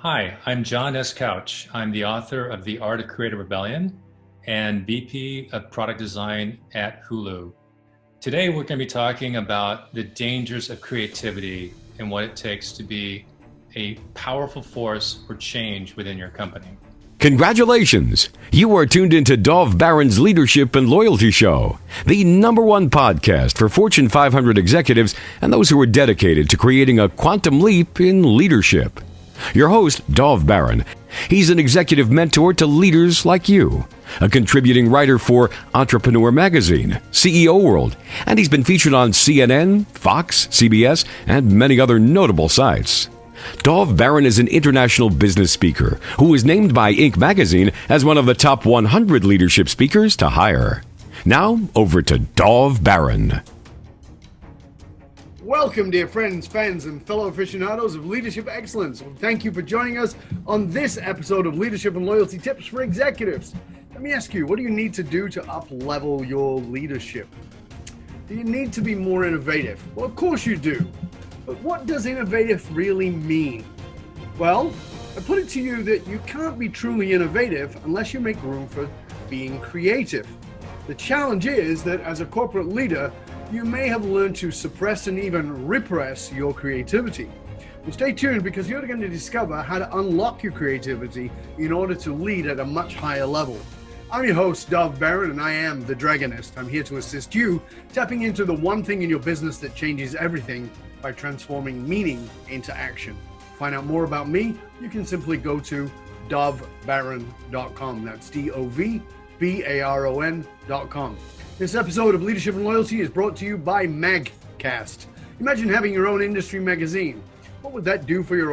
Hi, I'm John S. Couch. I'm the author of The Art of Creative Rebellion and VP of Product Design at Hulu. Today, we're going to be talking about the dangers of creativity and what it takes to be a powerful force for change within your company. Congratulations! You are tuned into Dov Baron's Leadership and Loyalty Show, the #1 podcast for Fortune 500 executives and those who are dedicated to creating a quantum leap in leadership. Your host, Dov Baron. He's an executive mentor to leaders like you, a contributing writer for Entrepreneur Magazine, CEO World, and he's been featured on CNN, Fox, CBS, and many other notable sites. Dov Baron is an international business speaker who was named by Inc. magazine as one of the top 100 leadership speakers to hire. Now, over to Dov Baron. Welcome, dear friends, fans, and fellow aficionados of leadership excellence. Thank you for joining us on this episode of Leadership and Loyalty Tips for Executives. Let me ask you, what do you need to do to up-level your leadership? Do you need to be more innovative? Well, of course you do. But what does innovative really mean? Well, I put it to you that you can't be truly innovative unless you make room for being creative. The challenge is that as a corporate leader, you may have learned to suppress and even repress your creativity. Well, stay tuned because you're going to discover how to unlock your creativity in order to lead at a much higher level. I'm your host, Dov Baron, and I am the Dragonist. I'm here to assist you tapping into the one thing in your business that changes everything by transforming meaning into action. To find out more about me, you can simply go to dovbaron.com. That's DOVBARON.com. This episode of Leadership and Loyalty is brought to you by Magcast. Imagine having your own industry magazine. What would that do for your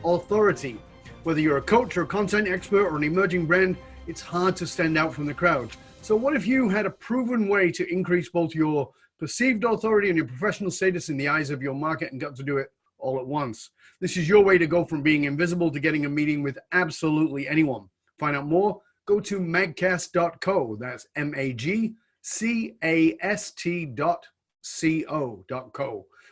authority? Whether you're a coach or a content expert or an emerging brand, it's hard to stand out from the crowd. So what if you had a proven way to increase both your perceived authority and your professional status in the eyes of your market and got to do it all at once? This is your way to go from being invisible to getting a meeting with absolutely anyone. Find out more, go to magcast.co. That's magcast.co,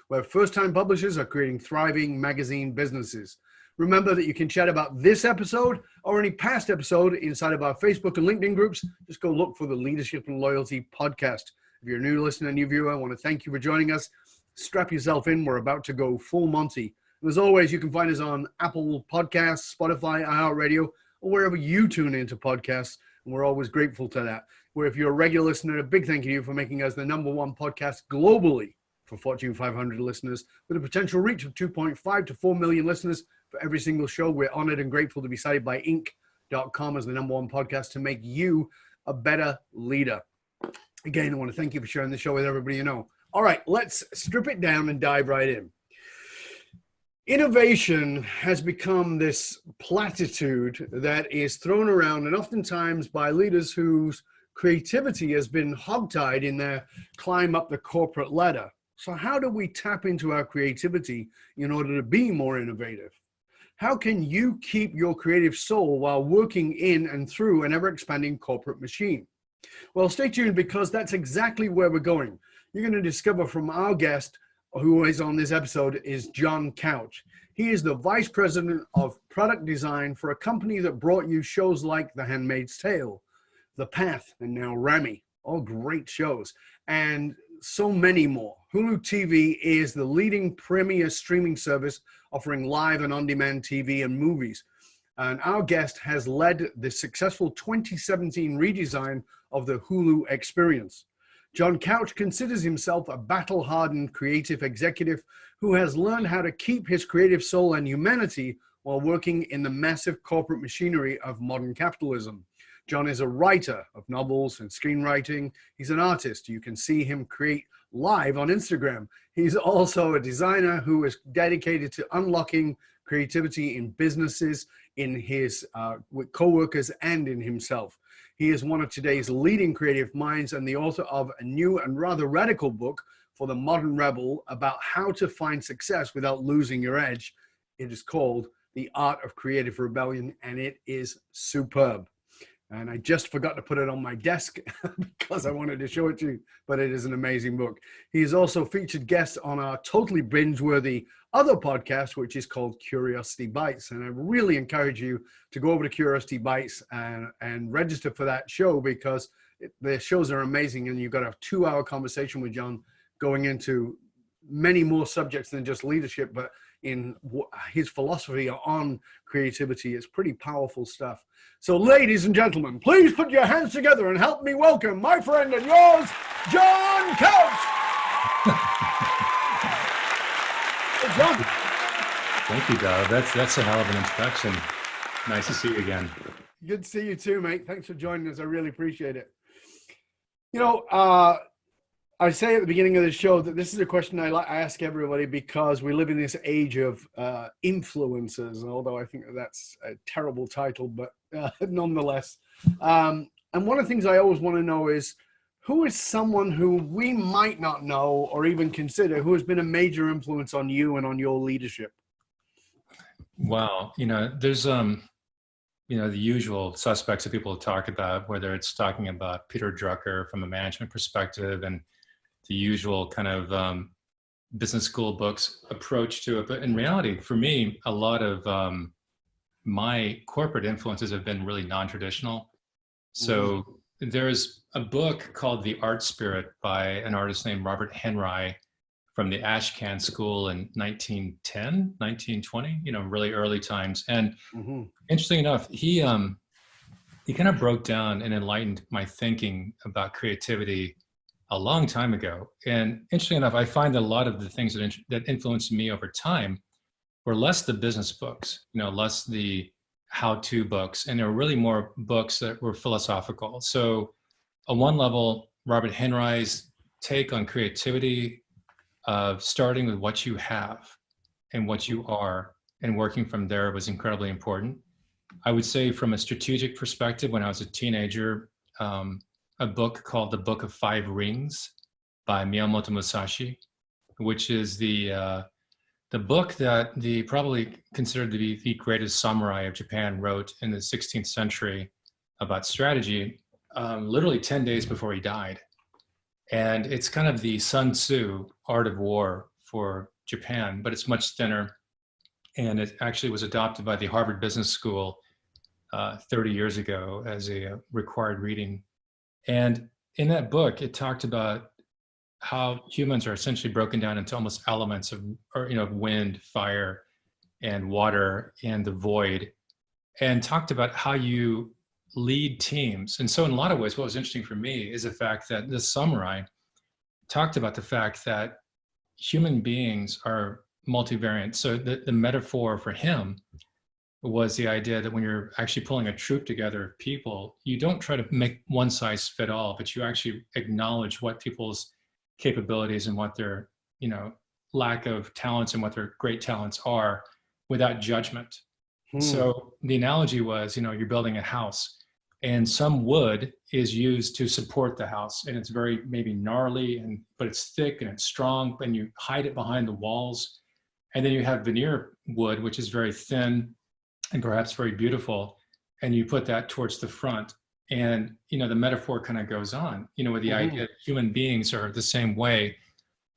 where first-time publishers are creating thriving magazine businesses. Remember that you can chat about this episode or any past episode inside of our Facebook and LinkedIn groups. Just go look for the Leadership and Loyalty podcast. If you're a new listener, new viewer, I want to thank you for joining us. Strap yourself in. We're about to go full Monty. And as always, you can find us on Apple Podcasts, Spotify, iHeartRadio, or wherever you tune into podcasts. And we're always grateful to that. Where if you're a regular listener, a big thank you for making us the #1 podcast globally for Fortune 500 listeners with a potential reach of 2.5 to 4 million listeners for every single show. We're honored and grateful to be cited by Inc.com as the #1 podcast to make you a better leader. Again, I want to thank you for sharing the show with everybody you know. All right, let's strip it down and dive right in. Innovation has become this platitude that is thrown around and oftentimes by leaders whose creativity has been hogtied in their climb up the corporate ladder. So how do we tap into our creativity in order to be more innovative? How can you keep your creative soul while working in and through an ever-expanding corporate machine? Well, stay tuned because that's exactly where we're going. You're going to discover from our guest, who is on this episode, is John Couch. He is the Vice President of Product Design for a company that brought you shows like The Handmaid's Tale, The Path, and now Rami. All great shows. And so many more. Hulu TV is the leading premier streaming service offering live and on-demand TV and movies. And our guest has led the successful 2017 redesign of the Hulu Experience. John Couch considers himself a battle-hardened creative executive who has learned how to keep his creative soul and humanity while working in the massive corporate machinery of modern capitalism. John is a writer of novels and screenwriting. He's an artist. You can see him create live on Instagram. He's also a designer who is dedicated to unlocking creativity in businesses, in his with coworkers, and in himself. He is one of today's leading creative minds and the author of a new and rather radical book for the modern rebel about how to find success without losing your edge. It is called The Art of Creative Rebellion, and it is superb. And I just forgot to put it on my desk because I wanted to show it to you, but it is an amazing book. He is also featured guest on our totally binge-worthy other podcast, which is called Curiosity Bites. And I really encourage you to go over to Curiosity Bites and register for that show, because the shows are amazing. And you've got a 2-hour conversation with John going into many more subjects than just leadership, but in his philosophy on creativity. It's pretty powerful stuff. So ladies and gentlemen, please put your hands together and help me welcome my friend and yours, John Couch. Hey, John. Thank you, Doug. That's a hell of an introduction. Nice to see you again. Good to see you too, mate. Thanks for joining us. I really appreciate it. You know, I say at the beginning of the show that this is a question I ask everybody, because we live in this age of influencers, although I think that's a terrible title, but nonetheless. And one of the things I always want to know is, who is someone who we might not know or even consider who has been a major influence on you and on your leadership? Wow. There's, the usual suspects that people talk about, whether it's talking about Peter Drucker from a management perspective and the usual kind of business school books approach to it. But in reality, for me, a lot of my corporate influences have been really non-traditional. So there's a book called The Art Spirit by an artist named Robert Henry from the Ashcan School in 1910, 1920, really early times. And interesting enough, he kind of broke down and enlightened my thinking about creativity a long time ago. And interesting enough, I find that a lot of the things that influenced me over time were less the business books, less the how-to books, and there were really more books that were philosophical. So on one level, Robert Henry's take on creativity of starting with what you have and what you are and working from there was incredibly important. I would say from a strategic perspective, when I was a teenager, a book called The Book of Five Rings by Miyamoto Musashi, which is the book that the probably considered to be the greatest samurai of Japan wrote in the 16th century about strategy, literally 10 days before he died. And it's kind of the Sun Tzu art of war for Japan, but it's much thinner. And it actually was adopted by the Harvard Business School 30 years ago as a required reading. And in that book, it talked about how humans are essentially broken down into almost elements of wind, fire, and water, and the void, and talked about how you lead teams. And so in a lot of ways, what was interesting for me is the fact that this samurai talked about the fact that human beings are multivariate. So the metaphor for him was the idea that when you're actually pulling a troop together of people, you don't try to make one size fit all, but you actually acknowledge what people's capabilities and what their, lack of talents and what their great talents are without judgment. So the analogy was, you're building a house and some wood is used to support the house, and it's very maybe gnarly, but it's thick and it's strong, and you hide it behind the walls. And then you have veneer wood, which is very thin and perhaps very beautiful, and you put that towards the front. And the metaphor kind of goes on, with the idea that human beings are the same way,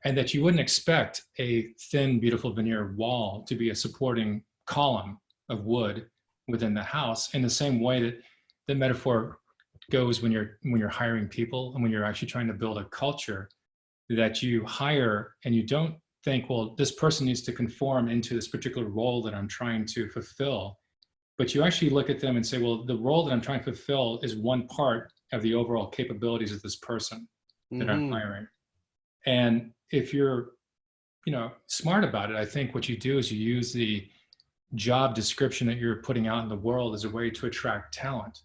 and that you wouldn't expect a thin, beautiful veneer wall to be a supporting column of wood within the house, in the same way that the metaphor goes when you're hiring people and when you're actually trying to build a culture, that you hire and you don't think, well, this person needs to conform into this particular role that I'm trying to fulfill. But you actually look at them and say, well, the role that I'm trying to fulfill is one part of the overall capabilities of this person that I'm hiring. And if you're, smart about it, I think what you do is you use the job description that you're putting out in the world as a way to attract talent.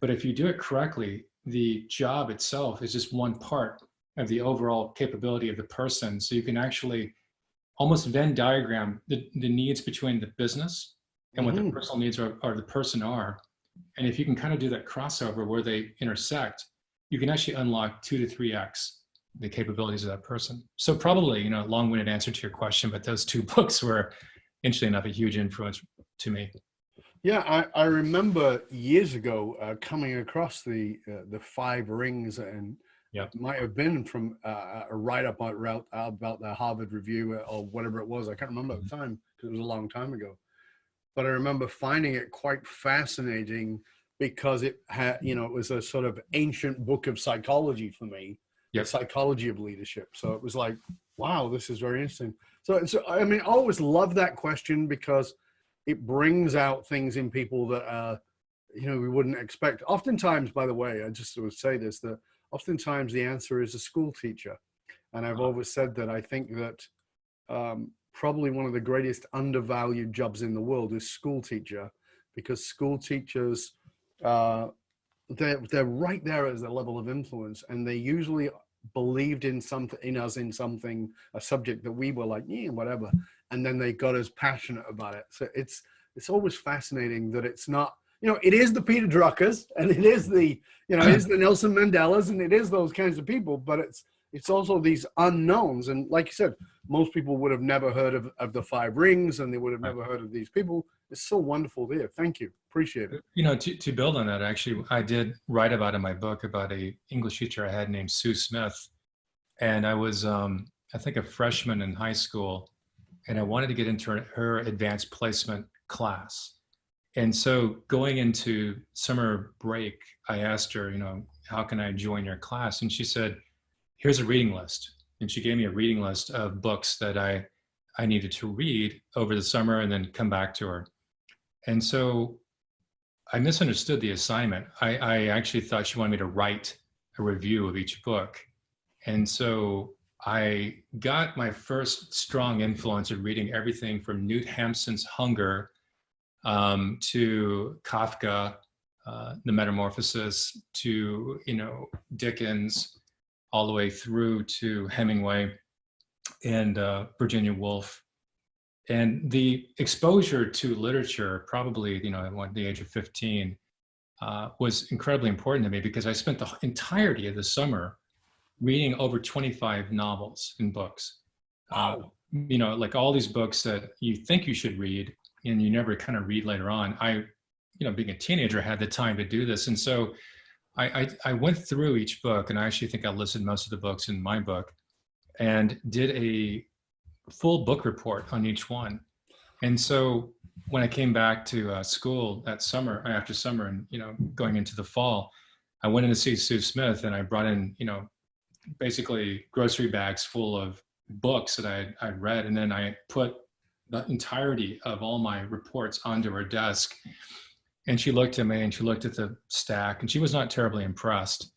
But if you do it correctly, the job itself is just one part of the overall capability of the person. So you can actually almost Venn diagram the needs between the business and what the personal needs are the person are. And if you can kind of do that crossover where they intersect, you can actually unlock 2 to 3x the capabilities of that person. So probably, long-winded answer to your question, but those two books were, interestingly enough, a huge influence to me. Yeah, I remember years ago coming across the Five Rings, and Yep. It might have been from a write-up about the Harvard Review or whatever it was. I can't remember at the time because it was a long time ago. But I remember finding it quite fascinating because it had, it was a sort of ancient book of psychology for me, the Yep. psychology of leadership. So it was like, wow, this is very interesting. So I mean, I always love that question because it brings out things in people that we wouldn't expect. Oftentimes, by the way, I just would say this, that oftentimes the answer is a school teacher. And I've always said that I think that probably one of the greatest undervalued jobs in the world is school teacher, because school teachers, they're right there as a level of influence, and they usually believed in something, a subject that we were like, yeah, whatever, and then they got us passionate about it. So it's always fascinating that it's not, it is the Peter Druckers, and it is the it is the Nelson Mandelas, and it is those kinds of people, but it's also these unknowns. And like you said, most people would have never heard of the Five Rings, and they would have never heard of these people. It's so wonderful to hear. Thank you. Appreciate it. To build on that, actually, I did write about in my book about a English teacher I had named Sue Smith. And I was, I think, a freshman in high school, and I wanted to get into her advanced placement class. And so going into summer break, I asked her, how can I join your class? And she said, here's a reading list. And she gave me a reading list of books that I needed to read over the summer and then come back to her. And so I misunderstood the assignment. I actually thought she wanted me to write a review of each book. And so I got my first strong influence of reading everything from Knut Hamsun's Hunger to Kafka, The Metamorphosis, to, Dickens, all the way through to Hemingway and Virginia Woolf. And the exposure to literature, probably, at the age of 15, was incredibly important to me because I spent the entirety of the summer reading over 25 novels and books. Wow. Like all these books that you think you should read and you never kind of read later on. I, being a teenager, had the time to do this. And so I went through each book, and I actually think I listed most of the books in my book, and did a full book report on each one. And so when I came back to school that summer, after summer, and going into the fall, I went in to see Sue Smith, and I brought in basically grocery bags full of books that I'd read, and then I put the entirety of all my reports onto her desk. And she looked at me, and she looked at the stack, and she was not terribly impressed.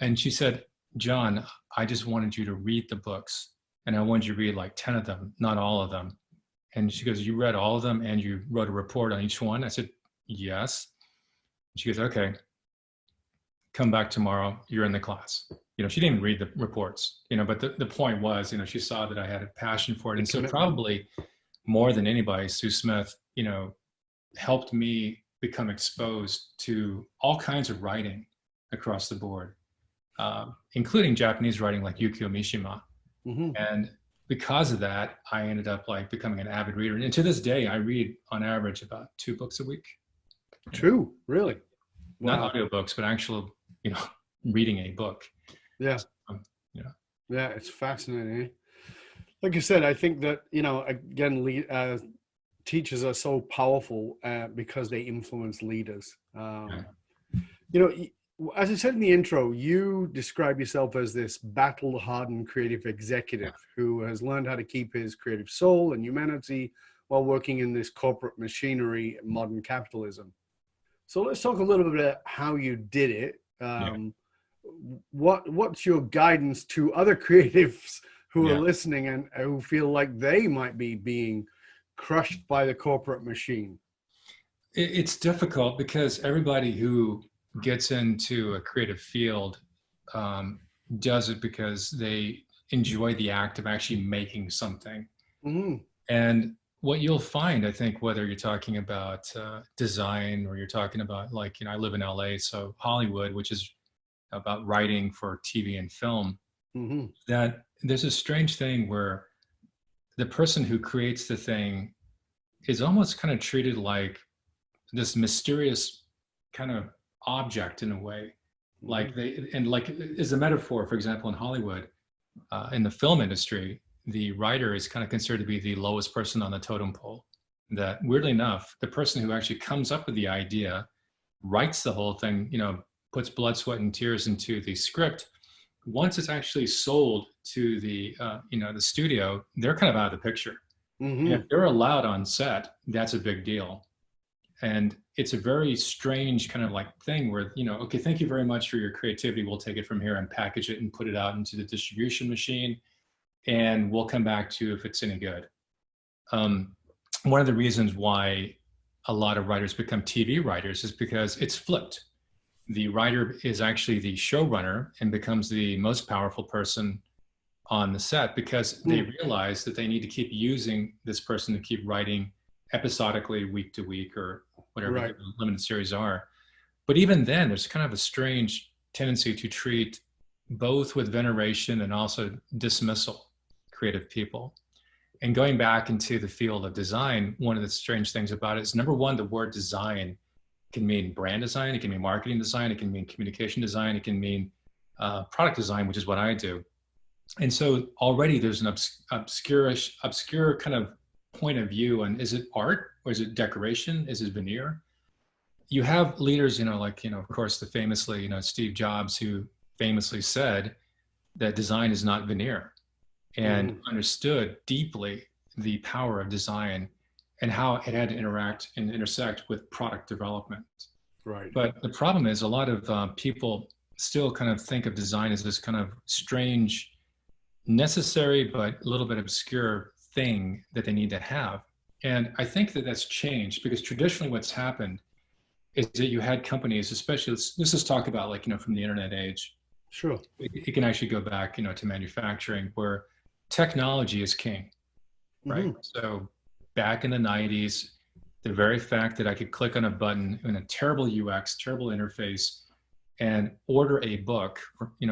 And she said, John, I just wanted you to read the books, and I wanted you to read like 10 of them, not all of them. And she goes, you read all of them and you wrote a report on each one? I said, yes. She goes, okay, come back tomorrow. You're in the class. She didn't even read the reports, but the point was, she saw that I had a passion for it. And so probably more than anybody, Sue Smith, helped me become exposed to all kinds of writing across the board, including Japanese writing like Yukio Mishima. Mm-hmm. And because of that, I ended up becoming an avid reader. And to this day, I read on average about 2 books a week. 2, really? Wow. Not audiobooks, but actual, reading a book. Yeah. Yeah, it's fascinating. Like I said, I think that, again, teachers are so powerful because they influence leaders. As I said in the intro, you describe yourself as this battle-hardened creative executive who has learned how to keep his creative soul and humanity while working in this corporate machinery and modern capitalism. So let's talk a little bit about how you did it. What's your guidance to other creatives who are listening and who feel like they might be being crushed by the corporate machine? It's difficult because everybody who gets into a creative field does it because they enjoy the act of actually making something. Mm-hmm. And what you'll find, I think, whether you're talking about design or you're talking about I live in LA, so Hollywood, which is about writing for TV and film, mm-hmm. that there's a strange thing where the person who creates the thing is almost kind of treated like this mysterious kind of object in a way. Like like as a metaphor, for example, in Hollywood, in the film industry, the writer is kind of considered to be the lowest person on the totem pole. That weirdly enough, the person who actually comes up with the idea, writes the whole thing, puts blood, sweat, and tears into the script. Once it's actually sold to the the studio, they're kind of out of the picture. And if they're allowed on set, that's a big deal. And it's a very strange kind of like thing where, okay, thank you very much for your creativity. We'll take it from here and package it and put it out into the distribution machine. And we'll come back to you if it's any good. One of the reasons why a lot of writers become TV writers is because it's flipped. The writer is actually the showrunner and becomes the most powerful person on the set because they realize that they need to keep using this person to keep writing episodically week to week or whatever the limited series are. But even then, there's kind of a strange tendency to treat both with veneration and also dismissal creative people. And going back into the field of design, one of the strange things about it is, number one, the word design can mean brand design, it can mean marketing design, it can mean communication design, it can mean product design, which is what I do. And so already there's an obscure kind of point of view on, is it art or is it decoration? Is it veneer? You have leaders, of course, the famously, Steve Jobs, who famously said that design is not veneer, and understood deeply the power of design and how it had to interact and intersect with product development. Right. But the problem is a lot of people still kind of think of design as this kind of strange, necessary, but a little bit obscure thing that they need to have. And I think that that's changed because traditionally what's happened is that you had companies, especially, let's just talk about like, from the internet age. Sure. It can actually go back, to manufacturing, where technology is king, right? So back in the 90s, the very fact that I could click on a button in a terrible UX, terrible interface, and order a book,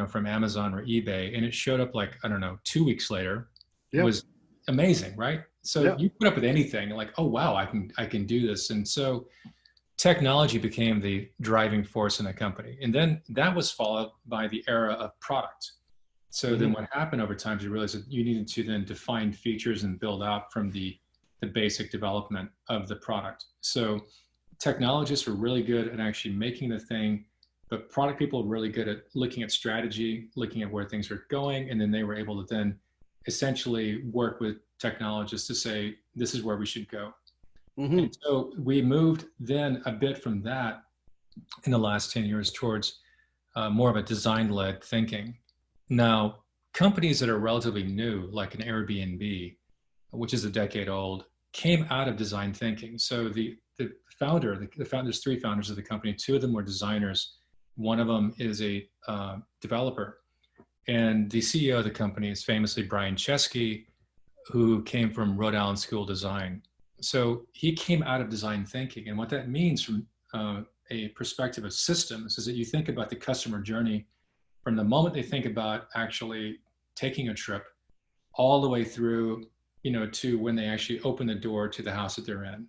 from Amazon or eBay, and it showed up like, I don't know, 2 weeks later, was amazing, right? So you put up with anything, like, oh wow, I can do this. And so technology became the driving force in a company. And then that was followed by the era of product. So then what happened over time is you realized that you needed to then define features and build out from the basic development of the product. So technologists were really good at actually making the thing, but product people were really good at looking at strategy, looking at where things are going, and then they were able to then essentially work with technologists to say, this is where we should go. And so we moved then a bit from that in the last 10 years towards more of a design-led thinking. Now, companies that are relatively new, like an Airbnb, which is a decade old, came out of design thinking. So the there's three founders of the company. Two of them were designers. One of them is a developer. And the CEO of the company is famously Brian Chesky, who came from Rhode Island School of Design. So he came out of design thinking. And what that means from a perspective of systems is that you think about the customer journey from the moment they think about actually taking a trip all the way through, to when they actually open the door to the house that they're in.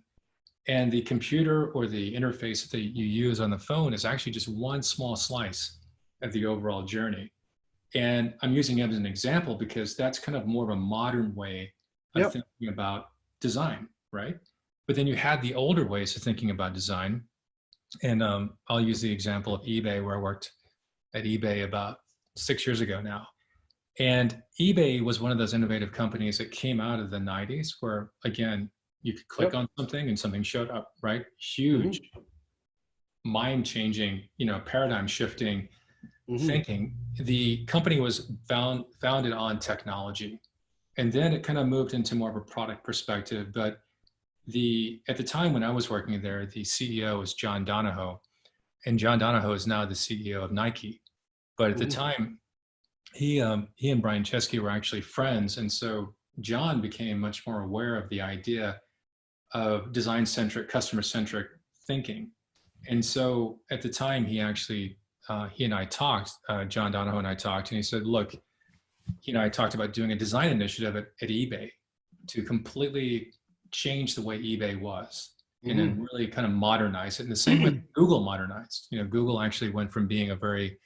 And the computer or the interface that you use on the phone is actually just one small slice of the overall journey. And I'm using it as an example because that's kind of more of a modern way of thinking about design, right? But then you had the older ways of thinking about design. And I'll use the example of eBay, where I worked at eBay about 6 years ago now. And eBay was one of those innovative companies that came out of the 90s where, again, you could click on something and something showed up, right? Huge, mind-changing, paradigm-shifting thinking. The company was founded on technology. And then it kind of moved into more of a product perspective. But at the time when I was working there, the CEO was John Donahoe. And John Donahoe is now the CEO of Nike. But at the time, he and Brian Chesky were actually friends. And so John became much more aware of the idea of design-centric, customer-centric thinking. And so at the time, he and I talked, John Donahoe and I talked, and he said, look, I talked about doing a design initiative at eBay to completely change the way eBay was and then really kind of modernize it in the same way Google modernized. Google actually went from being a very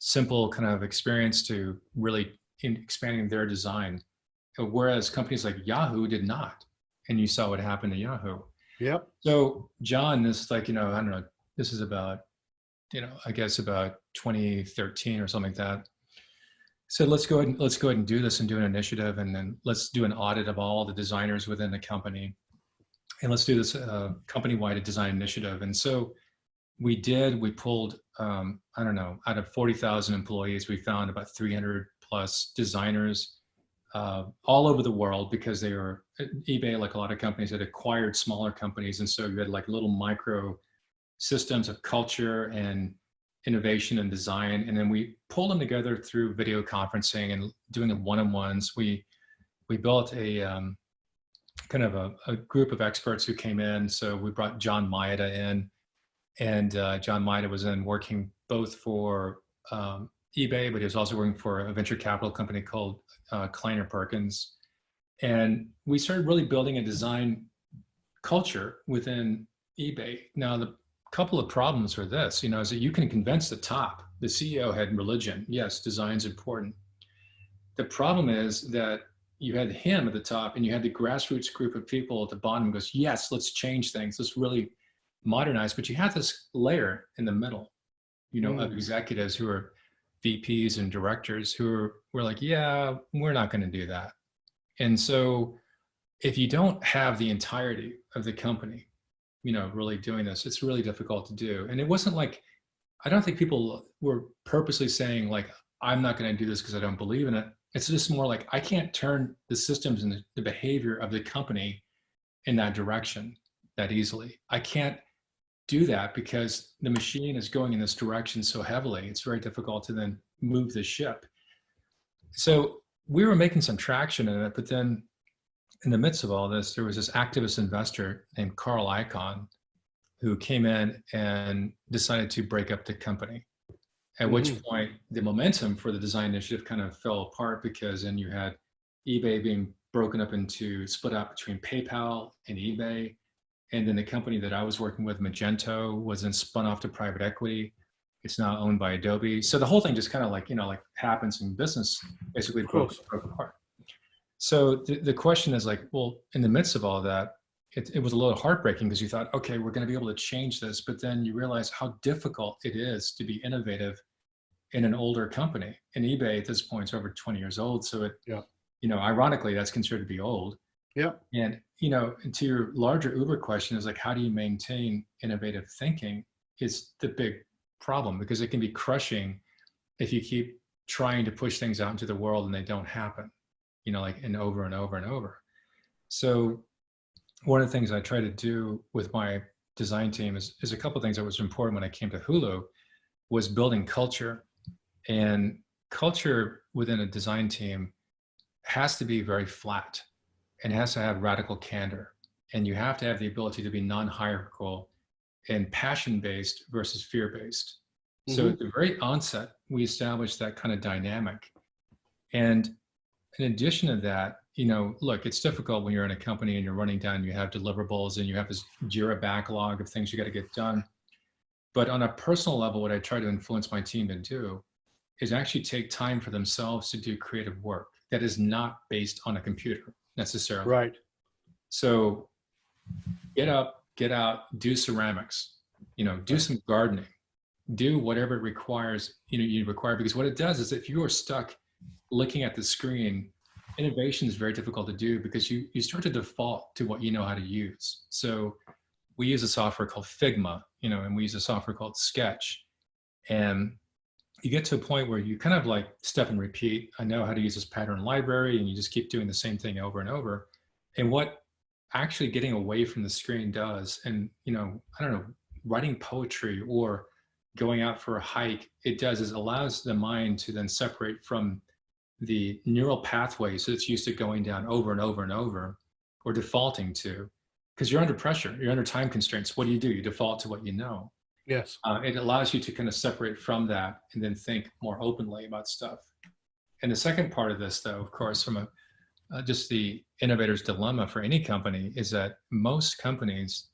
simple kind of experience to really expanding their design. Whereas companies like Yahoo did not. And you saw what happened to Yahoo. Yep. So John, this is like, I don't know, this is about, I guess about 2013 or something like that. So let's go ahead and do this and do an initiative, and then let's do an audit of all the designers within the company, and let's do this company-wide design initiative. And so we pulled, I don't know, out of 40,000 employees, we found about 300 plus designers all over the world, because they were eBay, like a lot of companies, had acquired smaller companies. And so you had like little micro systems of culture and innovation and design. And then we pulled them together through video conferencing and doing the one-on-ones. We built a kind of a group of experts who came in. So we brought John Maeda in, and John Maeda was then working both for eBay, but he was also working for a venture capital company called Kleiner Perkins. And we started really building a design culture within eBay. Now, the couple of problems are this, is that you can convince the top. The CEO had religion. Yes, design's important. The problem is that you had him at the top, and you had the grassroots group of people at the bottom who goes, yes, let's change things. Let's really modernize. But you have this layer in the middle, of executives who are VPs and directors who were like, yeah, we're not going to do that. And so if you don't have the entirety of the company, really doing this, it's really difficult to do. And it wasn't like, I don't think people were purposely saying like, I'm not going to do this because I don't believe in it. It's just more like, I can't turn the systems and the behavior of the company in that direction that easily. I can't do that because the machine is going in this direction so heavily. It's very difficult to then move the ship. So we were making some traction in it, but then in the midst of all this, there was this activist investor named Carl Icahn who came in and decided to break up the company. At which point the momentum for the design initiative kind of fell apart, because then you had eBay being split up between PayPal and eBay. And then the company that I was working with, Magento, was then spun off to private equity. It's now owned by Adobe. So the whole thing just kind of like, happens in business, basically broke apart. So the question is like, well, in the midst of all that, it was a little heartbreaking, because you thought, okay, we're going to be able to change this. But then you realize how difficult it is to be innovative in an older company. And eBay at this point is over 20 years old. So ironically, that's considered to be old. Yeah. And, to your larger Uber question is like, how do you maintain innovative thinking is the big problem, because it can be crushing if you keep trying to push things out into the world and they don't happen, and over and over and over. So one of the things I try to do with my design team is a couple of things that was important when I came to Hulu, was building culture. And culture within a design team has to be very flat, and has to have radical candor. And you have to have the ability to be non-hierarchical and passion-based versus fear-based. So at the very onset, we established that kind of dynamic. And in addition to that, look, it's difficult when you're in a company and you're running down, you have deliverables and you have this Jira backlog of things you got to get done. But on a personal level, what I try to influence my team to do is actually take time for themselves to do creative work that is not based on a computer necessarily. Right. So get up, get out, do ceramics, do some gardening, do whatever it requires, you require, because what it does is if you are stuck looking at the screen, innovation is very difficult to do, because you start to default to what you know how to use. So we use a software called Figma, and we use a software called Sketch. And you get to a point where you kind of like step and repeat. I know how to use this pattern library, and you just keep doing the same thing over and over. And what actually getting away from the screen does, and, I don't know, writing poetry or going out for a hike, it does is allows the mind to then separate from the neural pathways that it's used to going down over and over and over, or defaulting to, because you're under pressure, you're under time constraints. What do? You default to what you know. Yes. It allows you to kind of separate from that and then think more openly about stuff. And the second part of this, though, of course, from just the innovator's dilemma for any company, is that most companies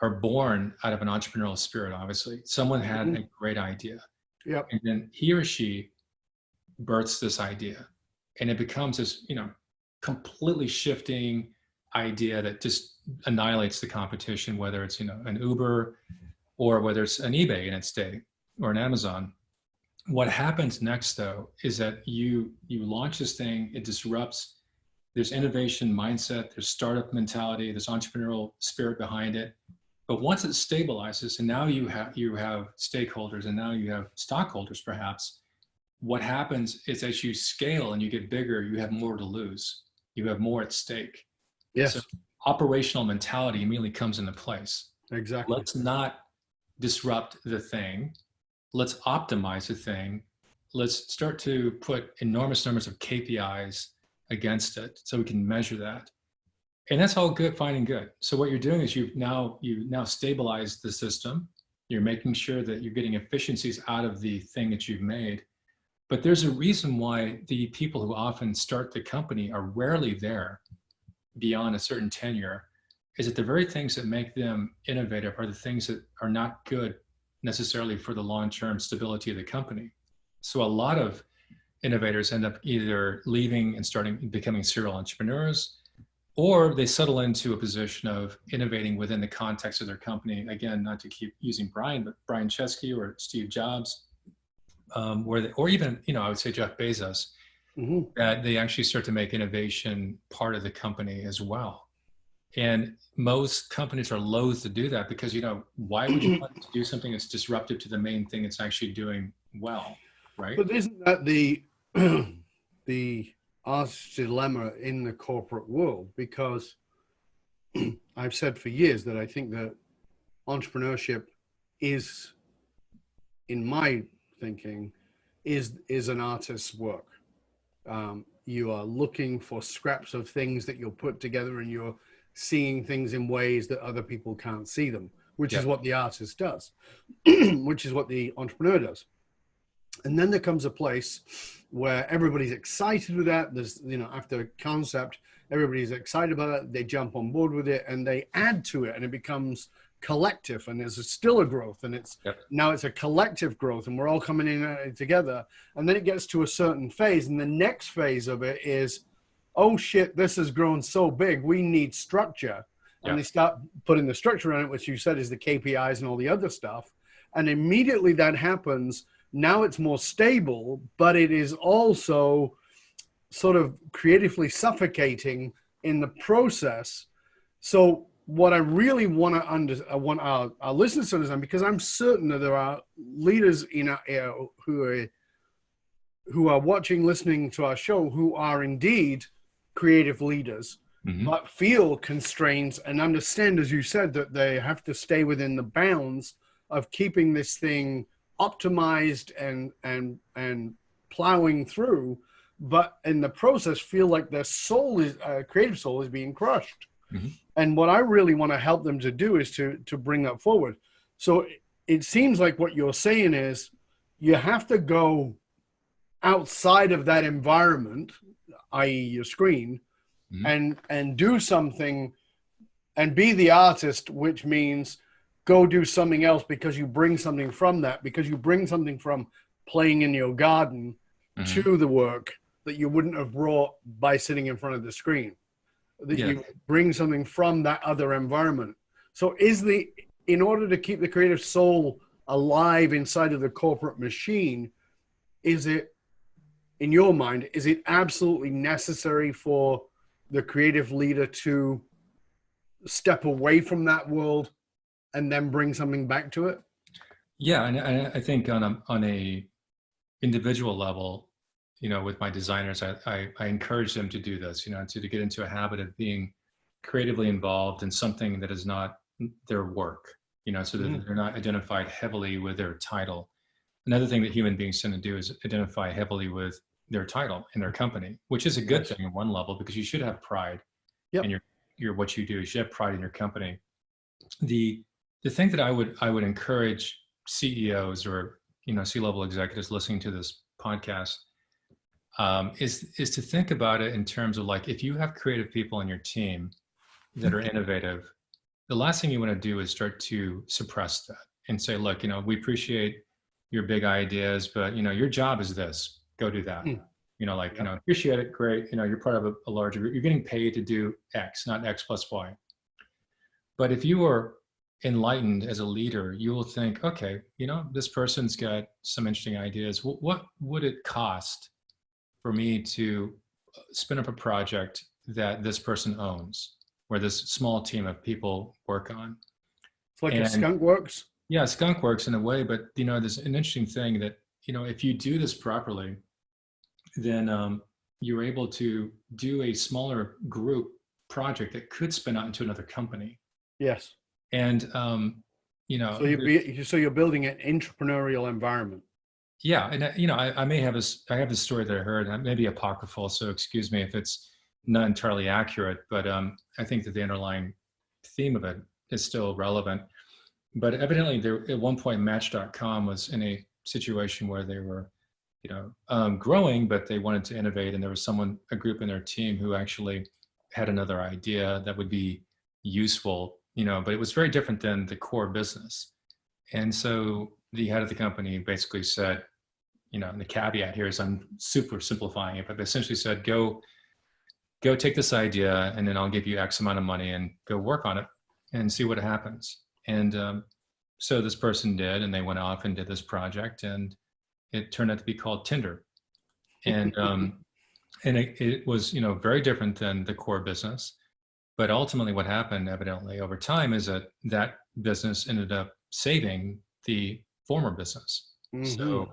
are born out of an entrepreneurial spirit. Obviously, someone had a great idea. Yep. And then he or she births this idea, and it becomes this, completely shifting idea that just annihilates the competition, whether it's, an Uber or whether it's an eBay in its day or an Amazon. What happens next, though, is that you launch this thing, it disrupts. There's innovation mindset, there's startup mentality, there's entrepreneurial spirit behind it. But once it stabilizes, and now you have stakeholders, and now you have stockholders, perhaps. What happens is as you scale and you get bigger, you have more to lose. You have more at stake. Yes. So operational mentality immediately comes into place. Exactly. Let's not disrupt the thing. Let's optimize the thing. Let's start to put enormous numbers of KPIs against it so we can measure that. And that's all good, fine and good. So what you're doing is you've now stabilized the system. You're making sure that you're getting efficiencies out of the thing that you've made. But there's a reason why the people who often start the company are rarely there beyond a certain tenure, is that the very things that make them innovative are the things that are not good necessarily for the long-term stability of the company. So a lot of innovators end up either leaving and becoming serial entrepreneurs, or they settle into a position of innovating within the context of their company. Again, not to keep using Brian, but Brian Chesky or Steve Jobs, or even, I would say Jeff Bezos, that they actually start to make innovation part of the company as well. And most companies are loath to do that because, why would you want to do something that's disruptive to the main thing it's actually doing well, right? But isn't that the artist's dilemma in the corporate world? Because I've said for years that I think that entrepreneurship is, in my thinking, is an artist's work. You are looking for scraps of things that you'll put together, and you're seeing things in ways that other people can't see them, which is what the artist does, which is what the entrepreneur does. And then there comes a place where everybody's excited with that. There's, after concept, everybody's excited about it. They jump on board with it and they add to it, and it becomes collective, and there's still a growth, and now it's a collective growth, and we're all coming in together. And then it gets to a certain phase, and the next phase of it is, oh shit, this has grown so big, we need structure. And they start putting the structure on it, which you said is the KPIs and all the other stuff. And immediately that happens. Now it's more stable, but it is also sort of creatively suffocating in the process. So what I really want our listeners to understand, because I'm certain that there are leaders who are watching, listening to our show, who are indeed creative leaders, but feel constraints and understand, as you said, that they have to stay within the bounds of keeping this thing optimized and plowing through, but in the process feel like their creative soul is being crushed. And what I really want to help them to do is to bring that forward. So it seems like what you're saying is you have to go outside of that environment, i.e. your screen, and do something and be the artist, which means go do something else because you bring something from that, because you bring something from playing in your garden to the work that you wouldn't have brought by sitting in front of the screen. That you bring something from that other environment. So in order to keep the creative soul alive inside of the corporate machine, is it, in your mind, is it absolutely necessary for the creative leader to step away from that world and then bring something back to it? Yeah, and I think on a individual level, with my designers, I encourage them to do this, to get into a habit of being creatively involved in something that is not their work, so that they're not identified heavily with their title. Another thing that human beings tend to do is identify heavily with their title in their company, which is a good thing on one level, because you should have pride in your what you do. You should have pride in your company. The thing that I would encourage CEOs or C-level executives listening to this podcast is to think about it in terms of, like, if you have creative people on your team that are innovative, the last thing you want to do is start to suppress that and say, look, we appreciate your big ideas, but your job is this. Go do that. Mm. Appreciate it. Great. You're part of a larger group. You're getting paid to do X, not X plus Y. But if you are enlightened as a leader, you will think, okay, this person's got some interesting ideas. What would it cost for me to spin up a project that this person owns, where this small team of people work on? It's like a skunk works. Yeah, skunk works in a way, but there's an interesting thing that if you do this properly, then you're able to do a smaller group project that could spin out into another company. Yes. And so you're building an entrepreneurial environment. Yeah, and I have a story that I heard, and it may be apocryphal, so excuse me if it's not entirely accurate, but I think that the underlying theme of it is still relevant. But evidently, at one point, Match.com was in a situation where they were, growing, but they wanted to innovate, and there was a group in their team who actually had another idea that would be useful, but it was very different than the core business. And so the head of the company basically said, and the caveat here is I'm super simplifying it, but essentially said, go take this idea, and then I'll give you X amount of money and go work on it and see what happens. And so this person did, and they went off and did this project, and it turned out to be called Tinder. And and it was very different than the core business. But ultimately what happened evidently over time is that business ended up saving the former business. Mm-hmm. So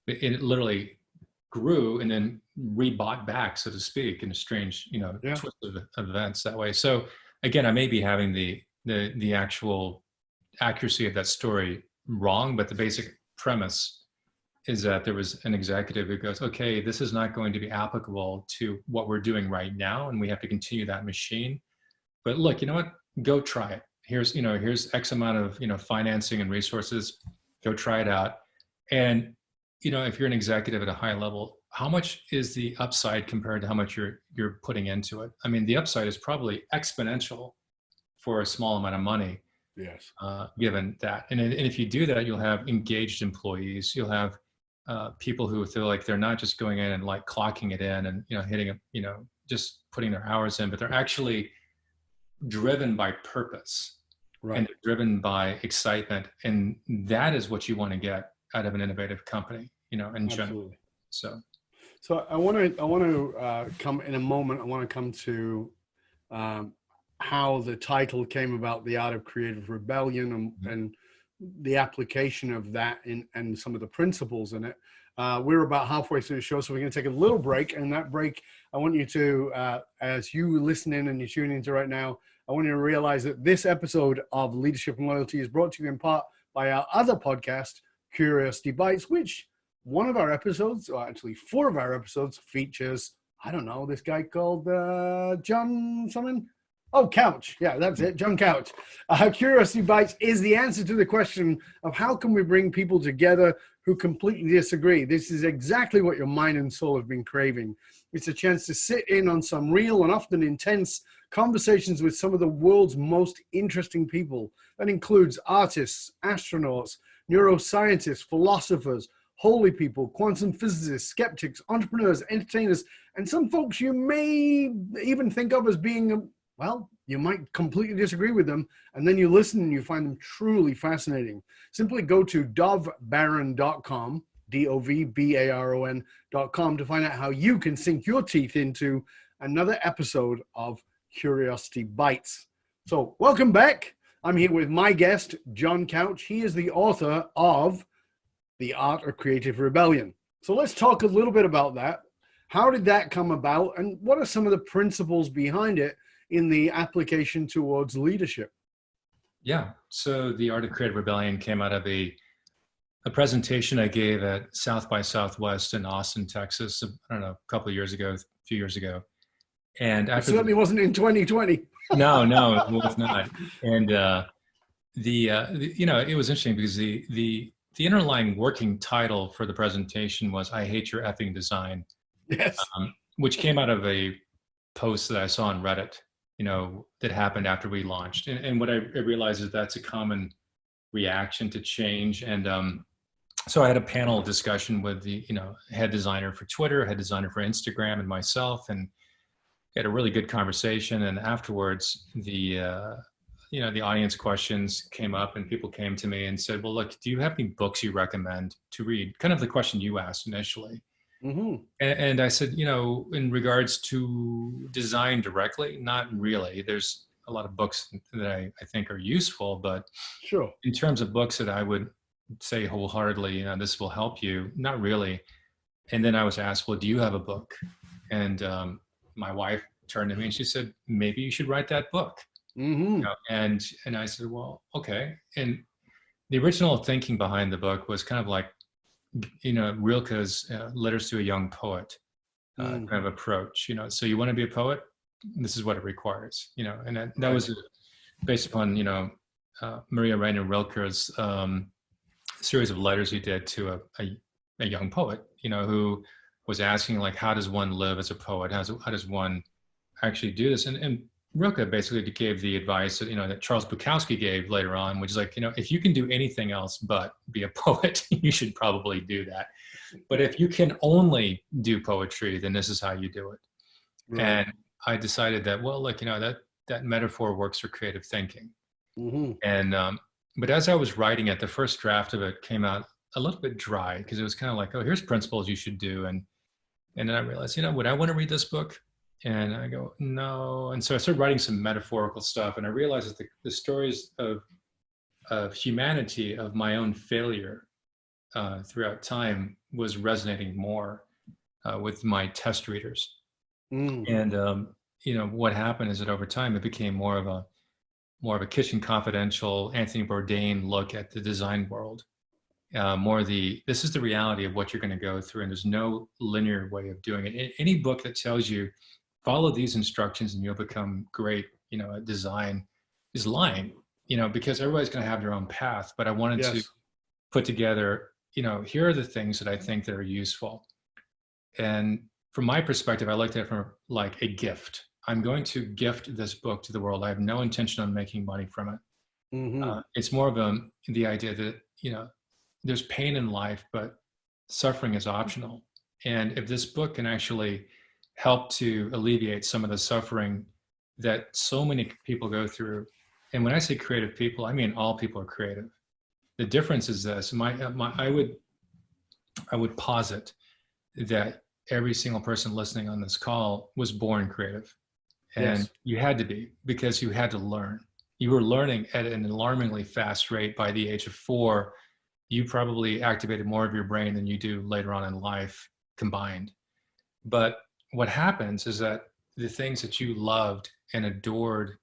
it literally grew and then rebought back, so to speak, in a strange, twist of events that way. So again, I may be having the actual accuracy of that story wrong, but the basic premise is that there was an executive who goes, okay, this is not going to be applicable to what we're doing right now, and we have to continue that machine. But look, you know what? Go try it. Here's X amount of financing and resources. Go try it out. And if you're an executive at a high level, how much is the upside compared to how much you're putting into it? I mean, the upside is probably exponential for a small amount of money. Yes. Given that, and if you do that, you'll have engaged employees. You'll have people who feel like they're not just going in and like clocking it in and hitting just putting their hours in, but they're actually driven by purpose, right? And they're driven by excitement, and that is what you want to get out of an innovative company, in general. So I want to come in a moment. I want to come to how the title came about, The Art of Creative Rebellion, and the application of that and some of the principles in it. We're about halfway through the show, so we're going to take a little break. And that break, I want you to, as you listen in and you tune into right now, I want you to realize that this episode of Leadership and Loyalty is brought to you in part by our other podcast, Curiosity Bites, which one of our episodes, or actually 4 of our episodes, features, I don't know, this guy called John something? Oh, Couch. Yeah, that's it. John Couch. Curiosity Bites is the answer to the question of how can we bring people together who completely disagree. This is exactly what your mind and soul have been craving. It's a chance to sit in on some real and often intense conversations with some of the world's most interesting people. That includes artists, astronauts, neuroscientists, philosophers, holy people, quantum physicists, skeptics, entrepreneurs, entertainers, and some folks you may even think of as being, well, you might completely disagree with them, and then you listen and you find them truly fascinating. Simply go to dovbaron.com, DOVBARON.com, to find out how you can sink your teeth into another episode of Curiosity Bites. So welcome back. I'm here with my guest, John Couch. He is the author of The Art of Creative Rebellion. So let's talk a little bit about that. How did that come about, and what are some of the principles behind it in the application towards leadership? Yeah, so The Art of Creative Rebellion came out of a presentation I gave at South by Southwest in Austin, Texas, I don't know, a couple of years ago, a few years ago. And after it certainly wasn't in 2020. No, it was not. And it was interesting because the underlying working title for the presentation was "I Hate Your Effing Design." Yes. Which came out of a post that I saw on Reddit, that happened after we launched. And what I realized is that's a common reaction to change. And So I had a panel discussion with the, head designer for Twitter, head designer for Instagram, and myself, and had a really good conversation. And afterwards, the audience questions came up, and people came to me and said, "Well, look, do you have any books you recommend to read?" Kind of the question you asked initially. Mm-hmm. And I said, in regards to design directly, not really. There's a lot of books that I think are useful, but Sure. in terms of books that I would say wholeheartedly, this will help you, not really. And then I was asked, well, do you have a book? And my wife turned to me and she said, maybe you should write that book. Mm-hmm. And I said, well, okay. And the original thinking behind the book was kind of like, Rilke's Letters to a Young Poet kind of approach. So you want to be a poet? This is what it requires. And that was based upon Maria Rainer Rilke's series of letters he did to a young poet, who was asking, like, how does one live as a poet? How does one actually do this? And Rilke basically gave the advice that, that Charles Bukowski gave later on, which is like, if you can do anything else but be a poet, you should probably do that. But if you can only do poetry, then this is how you do it. Right. And I decided that, well, like, that metaphor works for creative thinking. Mm-hmm. And, but as I was writing it, the first draft of it came out a little bit dry, because it was kind of like, oh, here's principles you should do. And then I realized, would I want to read this book? And I go, no. And so I started writing some metaphorical stuff, and I realized that the stories of humanity, of my own failure throughout time, was resonating more with my test readers. And what happened is that over time it became more of a Kitchen Confidential, Anthony Bourdain look at the design world. This is the reality of what you're going to go through, and there's no linear way of doing it. Any book that tells you follow these instructions and you'll become great, at design, is lying, because everybody's going to have their own path. But I wanted to put together, here are the things that I think that are useful. And from my perspective, I looked at it from like a gift. I'm going to gift this book to the world. I have no intention on making money from it. Mm-hmm. It's more of the idea that, there's pain in life, but suffering is optional. And if this book can actually help to alleviate some of the suffering that so many people go through, and when I say creative people, I mean all people are creative. The difference is this: I would posit that every single person listening on this call was born creative, and you had to be, because you had to learn. You were learning at an alarmingly fast rate. By the age of 4, you probably activated more of your brain than you do later on in life combined. But what happens is that the things that you loved and adored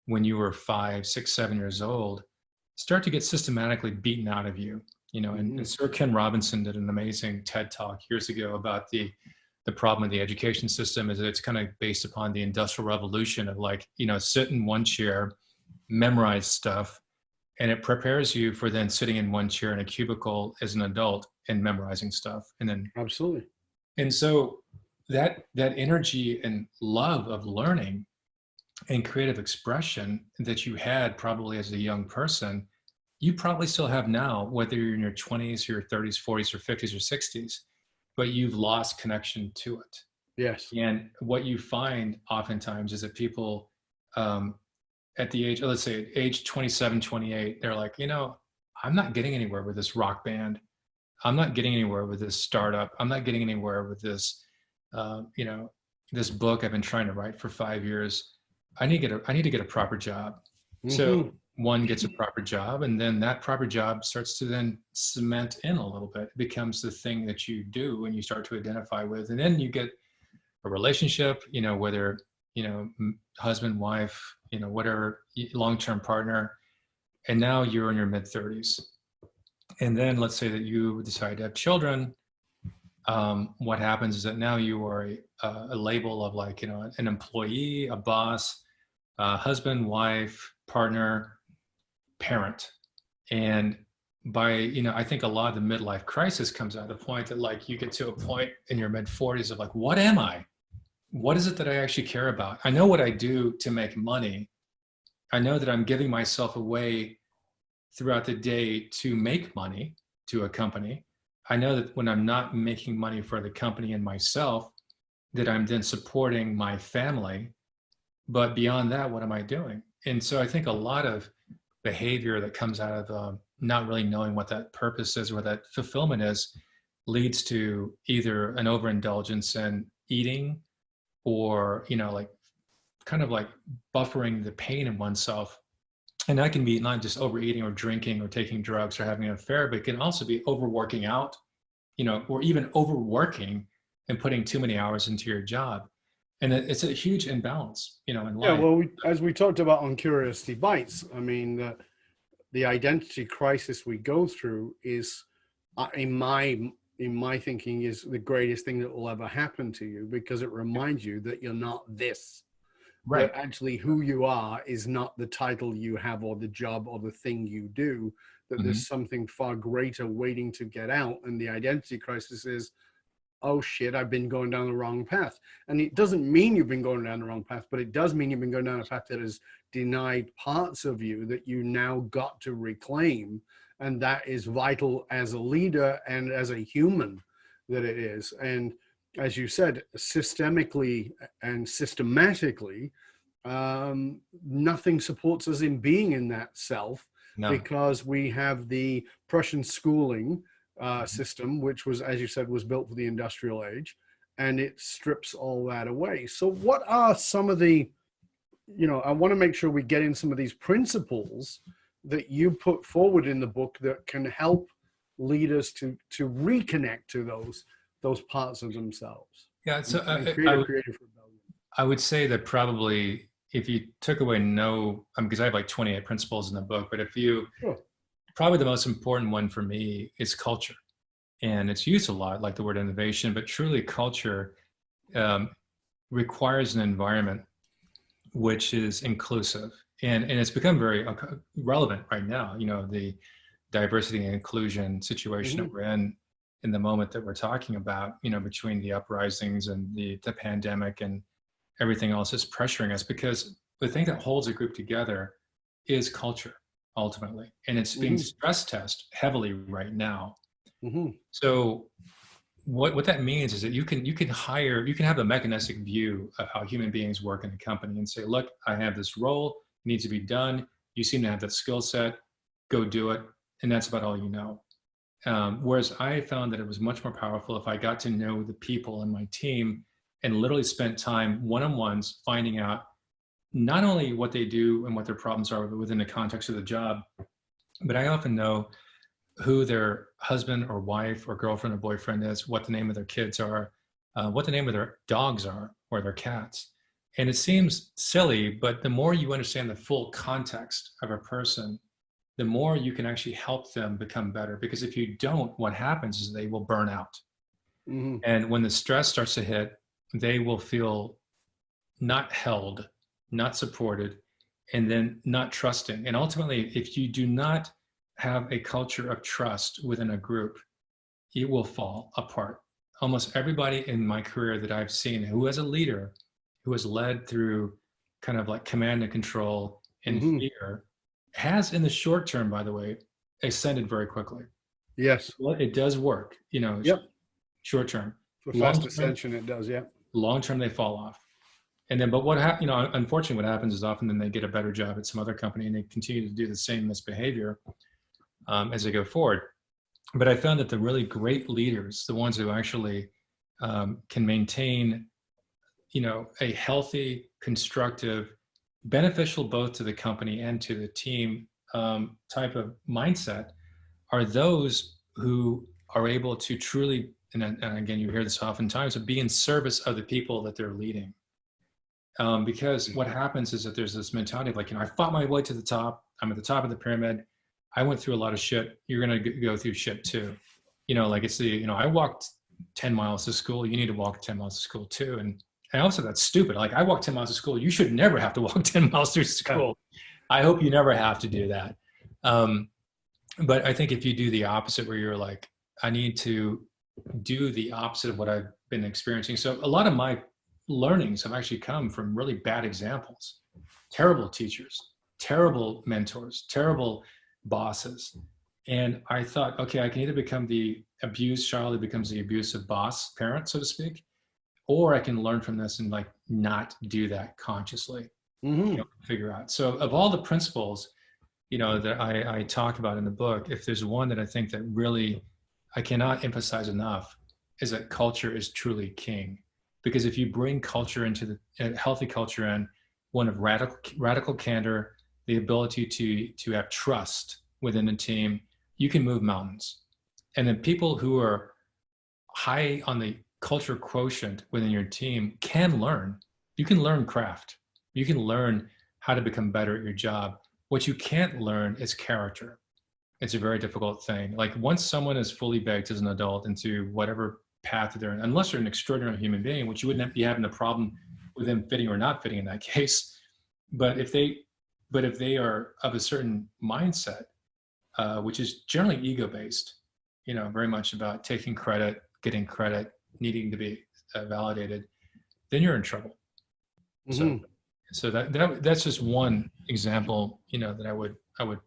when you were 5, 6, 7 years old start to get systematically beaten out of you. And Sir Ken Robinson did an amazing TED talk years ago about the problem of the education system. Is that it's kind of based upon the Industrial Revolution of, like, sit in one chair, memorize stuff, and it prepares you for then sitting in one chair in a cubicle as an adult and memorizing stuff. And then absolutely. And so that energy and love of learning and creative expression that you had probably as a young person, you probably still have now, whether you're in your 20s, your 30s, 40s, or 50s, or 60s, but you've lost connection to it. Yes. And what you find oftentimes is that people, at the age, let's say at age 27, 28, they're like, I'm not getting anywhere with this rock band. I'm not getting anywhere with this startup. I'm not getting anywhere with this, this book I've been trying to write for 5 years. I need to get a proper job. Mm-hmm. So one gets a proper job, and then that proper job starts to then cement in a little bit. It becomes the thing that you do and you start to identify with. And then you get a relationship, whether, husband, wife, whatever, long-term partner. And now you're in your mid-30s. And then let's say that you decide to have children. What happens is that now you are a label of, like, an employee, a boss, husband, wife, partner, parent. And by, I think a lot of the midlife crisis comes at the point that, like, you get to a point in your mid-40s of, like, what am I? What is it that I actually care about? I know what I do to make money. I know that I'm giving myself away throughout the day to make money to a company. I know that when I'm not making money for the company and myself, that I'm then supporting my family. But beyond that, what am I doing? And so I think a lot of behavior that comes out of not really knowing what that purpose is or what that fulfillment is leads to either an overindulgence in eating, or like kind of like buffering the pain in oneself. And that can be not just overeating or drinking or taking drugs or having an affair, but it can also be overworking out, or even overworking and putting too many hours into your job. And it's a huge imbalance, in Yeah, life. well, as we talked about on Curiosity Bites, I mean, the identity crisis we go through is, in my thinking, is the greatest thing that will ever happen to you, because it reminds you that you're not this. Right. That actually who you are is not the title you have or the job or the thing you do, that Mm-hmm. there's something far greater waiting to get out. And the identity crisis is, oh shit, I've been going down the wrong path. And it doesn't mean you've been going down the wrong path, but it does mean you've been going down a path that has denied parts of you that you now got to reclaim. And that is vital as a leader and as a human, that it is. And as you said, systemically and systematically, nothing supports us in being in that self, No. because we have the Prussian schooling system, which was, as you said, was built for the industrial age, and it strips all that away. So what are some of the, I want to make sure we get in some of these principles that you put forward in the book that can help leaders to reconnect to those parts of themselves. Yeah. So and create a creative rebellion. I would say that probably if you took away because I have like 28 principles in the book, but Sure. probably the most important one for me is culture. And it's used a lot, like the word innovation, but truly culture requires an environment which is inclusive. And it's become very relevant right now, the diversity and inclusion situation that we're in the moment that we're talking about, between the uprisings and the pandemic and everything else is pressuring us, because the thing that holds a group together is culture ultimately. And it's being stress tested heavily right now. So what that means is that you can have a mechanistic view of how human beings work in a company and say, look, I have this role, it needs to be done. You seem to have that skill set, go do it. And that's about all you know. Whereas I found that it was much more powerful if I got to know the people in my team and literally spent time one-on-ones finding out not only what they do and what their problems are within the context of the job, but I often know who their husband or wife or girlfriend or boyfriend is, what the name of their kids are, what the name of their dogs are or their cats. And it seems silly, but the more you understand the full context of a person, the more you can actually help them become better. Because if you don't, what happens is they will burn out. And when the stress starts to hit, they will feel not held, not supported, and then not trusting. And ultimately, if you do not have a culture of trust within a group, it will fall apart. Almost everybody in my career that I've seen who as a leader, who has led through kind of like command and control and fear, has in the short term, by the way, ascended very quickly. Yes. Well, it does work, short term. For fast ascension, it does, yeah. Long term, they fall off. And then, but unfortunately, what happens is often then they get a better job at some other company and they continue to do the same misbehavior as they go forward. But I found that the really great leaders, the ones who actually can maintain, a healthy, constructive, beneficial both to the company and to the team type of mindset, are those who are able to truly, and again, you hear this oftentimes, but be in service of the people that they're leading. Because what happens is that there's this mentality of like, I fought my way to the top. I'm at the top of the pyramid. I went through a lot of shit. You're going to go through shit too. Like it's I walked 10 miles to school. You need to walk 10 miles to school too. And also that's stupid. Like I walked 10 miles to school. You should never have to walk 10 miles through school. I hope you never have to do that. But I think if you do the opposite, where you're like, I need to do the opposite of what I've been experiencing. So a lot of my learnings have actually come from really bad examples, terrible teachers, terrible mentors, terrible bosses. And I thought, okay, I can either become the abused child who becomes the abusive boss parent, so to speak, or I can learn from this and like not do that consciously, Mm-hmm. figure out. So of all the principles, that I talk about in the book, if there's one that I think that really I cannot emphasize enough, is that culture is truly king. Because if you bring culture into the healthy culture in, one of radical candor, the ability to have trust within the team, you can move mountains. And then people who are high on the culture quotient within your team can learn. You can learn craft. You can learn how to become better at your job. What you can't learn is character. It's a very difficult thing. Like once someone is fully baked as an adult into whatever path they're in, unless they're an extraordinary human being, which you wouldn't be having a problem with them fitting or not fitting in that case. But if they are of a certain mindset, which is generally ego based, very much about taking credit, getting credit, needing to be validated, then you're in trouble. Mm-hmm. So that's just one example, that I would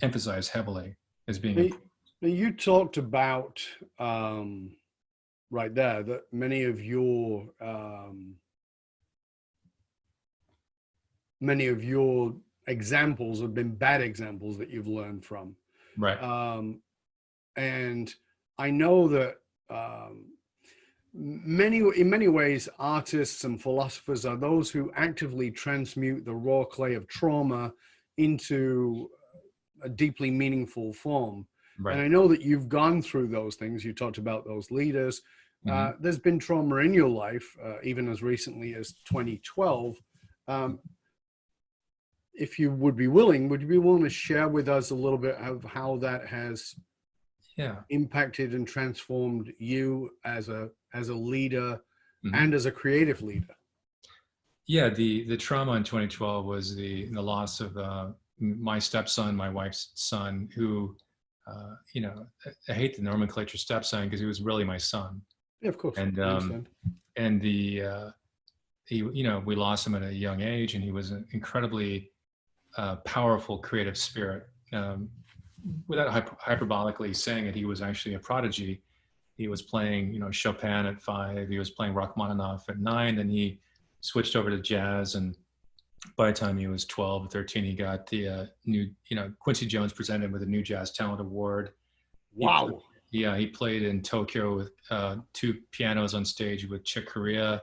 emphasize heavily as being important. Now you talked about right there that many of your examples have been bad examples that you've learned from. Right. And I know that in many ways, artists and philosophers are those who actively transmute the raw clay of trauma into a deeply meaningful form. Right. And I know that you've gone through those things. You talked about those leaders. Mm-hmm. There's been trauma in your life, even as recently as 2012. If you would be willing to share with us a little bit of how that has impacted and transformed you as a leader Mm-hmm. and as a creative leader? Yeah, the trauma in 2012 was the loss of my stepson, my wife's son, who, I hate the nomenclature stepson because he was really my son. Yeah, of course. And we lost him at a young age, and he was an incredibly powerful creative spirit. Without hyperbolically saying it, he was actually a prodigy. He was playing, Chopin at 5. He was playing Rachmaninoff at 9. Then he switched over to jazz, and by the time he was 12 or 13, he got the new, Quincy Jones presented him with a New Jazz Talent Award. Wow. He played in Tokyo with 2 pianos on stage with Chick Corea.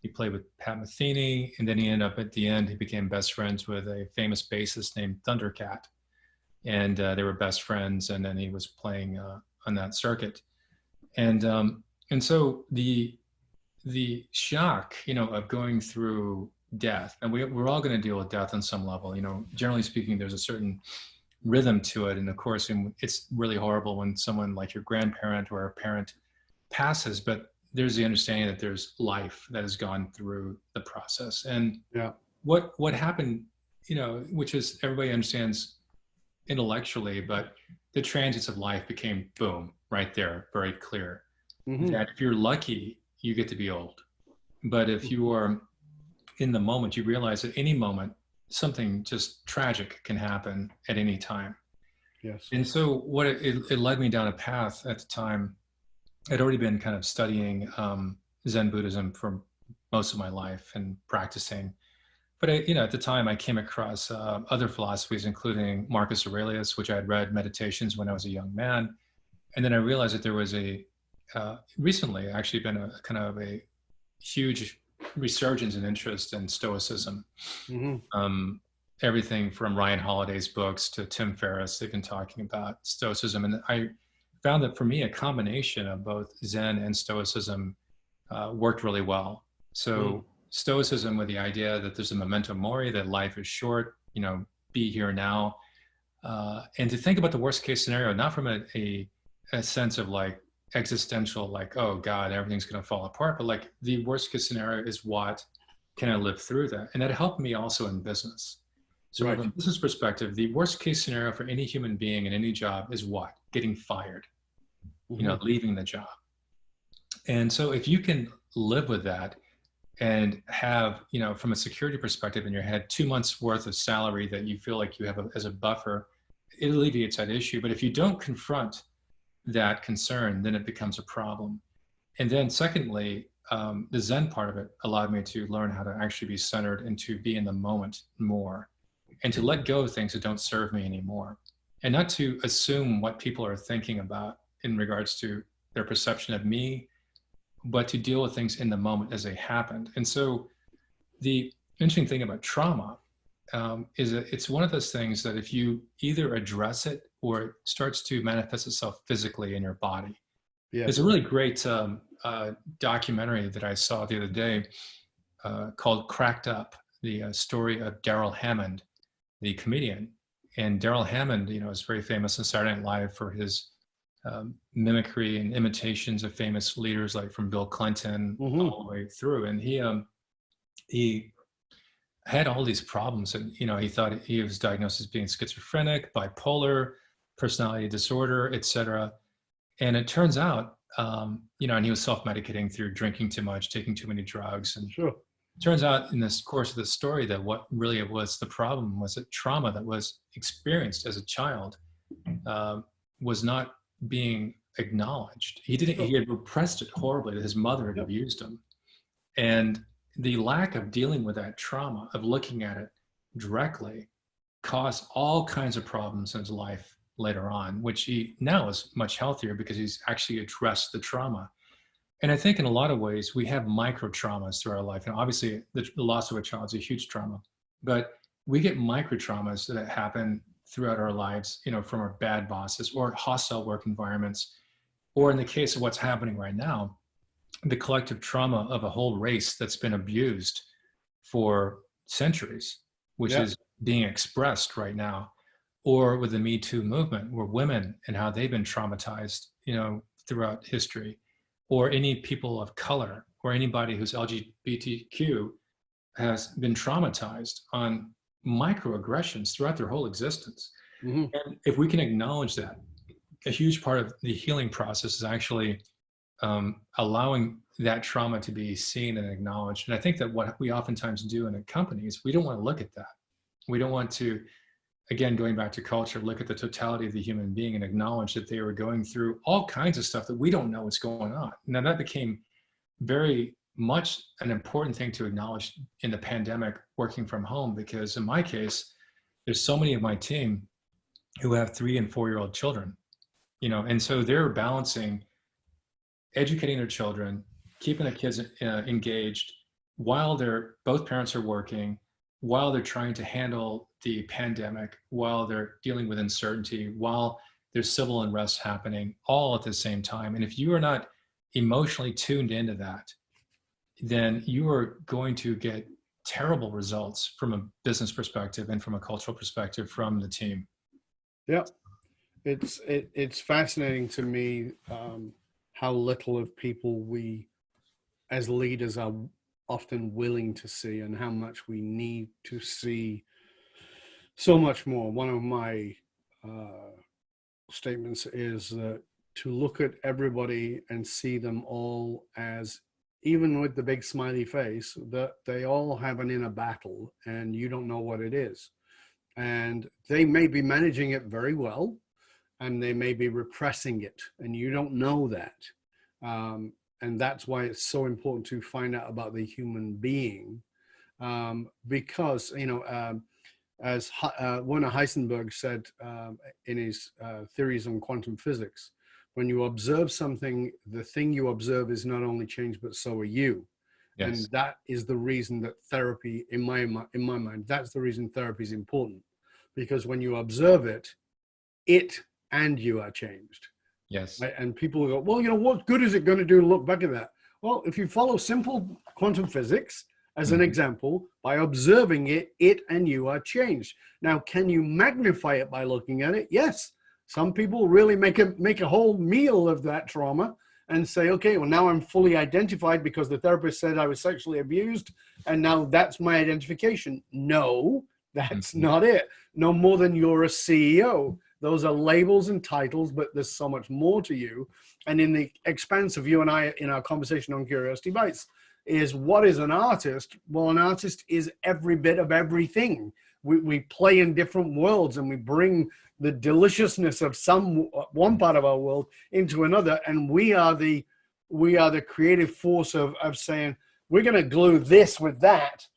He played with Pat Metheny, and then he ended up at the end, he became best friends with a famous bassist named Thundercat. And they were best friends, and then he was playing on that circuit. And so the shock, of going through death, and we're all going to deal with death on some level. Generally speaking, there's a certain rhythm to it, and of course, it's really horrible when someone like your grandparent or a parent passes. But there's the understanding that there's life that has gone through the process, and what happened, which is everybody understands intellectually, but the transits of life became boom right there, very clear. Mm-hmm. That if you're lucky, you get to be old. But if you are in the moment, you realize at any moment, something just tragic can happen at any time. Yes. And so what it led me down a path at the time. I'd already been kind of studying Zen Buddhism for most of my life and practicing. But at the time I came across other philosophies, including Marcus Aurelius, which I had read Meditations when I was a young man. And then I realized that there was recently actually been a kind of a huge resurgence in interest in Stoicism. Mm-hmm. Everything from Ryan Holiday's books to Tim Ferriss, they've been talking about Stoicism. And I found that for me, a combination of both Zen and Stoicism worked really well. So Stoicism with the idea that there's a memento mori, that life is short, be here now. And to think about the worst case scenario, not from a sense of like existential, like, oh God, everything's going to fall apart, but like the worst case scenario is what can I live through that? And that helped me also in business. So from a business perspective, the worst case scenario for any human being in any job is what? Getting fired, leaving the job. And so if you can live with that and have, from a security perspective in your head, 2 months worth of salary that you feel like you have as a buffer, it alleviates that issue. But if you don't confront that concern, then it becomes a problem. And then secondly, the Zen part of it allowed me to learn how to actually be centered and to be in the moment more, and to let go of things that don't serve me anymore, and not to assume what people are thinking about in regards to their perception of me, but to deal with things in the moment as they happened. And so the interesting thing about trauma is that it's one of those things that if you either address it or it starts to manifest itself physically in your body. Yeah. There's a really great documentary that I saw the other day called Cracked Up, the story of Daryl Hammond, the comedian. And Daryl Hammond, is very famous on Saturday Night Live for his mimicry and imitations of famous leaders, like from Bill Clinton all the way through. And he had all these problems, and he thought he was diagnosed as being schizophrenic, bipolar, personality disorder, etc. And it turns out, and he was self-medicating through drinking too much, taking too many drugs. And sure. It turns out in this course of the story that what really was the problem was that trauma that was experienced as a child was not being acknowledged. He had repressed it horribly, that his mother had abused him. And the lack of dealing with that trauma, of looking at it directly, caused all kinds of problems in his life later on, which he now is much healthier because he's actually addressed the trauma. And I think in a lot of ways, we have micro traumas through our life. And obviously the loss of a child is a huge trauma, but we get micro traumas that happen throughout our lives, from our bad bosses or hostile work environments, or in the case of what's happening right now, the collective trauma of a whole race that's been abused for centuries, which is being expressed right now. Or with the Me Too movement, where women and how they've been traumatized, throughout history, or any people of color, or anybody who's LGBTQ has been traumatized on microaggressions throughout their whole existence. And if we can acknowledge that, a huge part of the healing process is actually allowing that trauma to be seen and acknowledged. And I think that what we oftentimes do in a company is we don't want to look at that. We don't want to, again, going back to culture, look at the totality of the human being and acknowledge that they were going through all kinds of stuff that we don't know what's going on. Now that became very much an important thing to acknowledge in the pandemic, working from home, because in my case, there's so many of my team who have 3 and 4-year-old children, and so they're balancing educating their children, keeping the kids engaged while both parents are working, while they're trying to handle the pandemic, while they're dealing with uncertainty, while there's civil unrest happening, all at the same time. And if you are not emotionally tuned into that, then you are going to get terrible results from a business perspective and from a cultural perspective from the team. Yeah, it's fascinating to me how little of people we as leaders are often willing to see, and how much we need to see so much more. One of my statements is that to look at everybody and see them all as, even with the big smiley face, that they all have an inner battle and you don't know what it is. And they may be managing it very well, and they may be repressing it, and you don't know that. And that's why it's so important to find out about the human being, because, as Werner Heisenberg said in his theories on quantum physics, when you observe something, the thing you observe is not only changed, but so are you. Yes. And that is the reason that therapy, in my mind, that's the reason therapy is important. Because when you observe it, it and you are changed. Yes. Right? And people will go, well, what good is it going to do to look back at that? Well, if you follow simple quantum physics as an example, by observing it, it and you are changed. Now, can you magnify it by looking at it? Yes. Some people really make a whole meal of that trauma and say, okay, well, now I'm fully identified because the therapist said I was sexually abused, and now that's my identification. No, that's not it. No more than you're a CEO. Those are labels and titles, but there's so much more to you. And in the expanse of you and I, in our conversation on Curiosity Bites, is what is an artist? Well, an artist is every bit of everything. we play in different worlds, and we bring the deliciousness of one part of our world into another, and we are the creative force of saying we're going to glue this with that,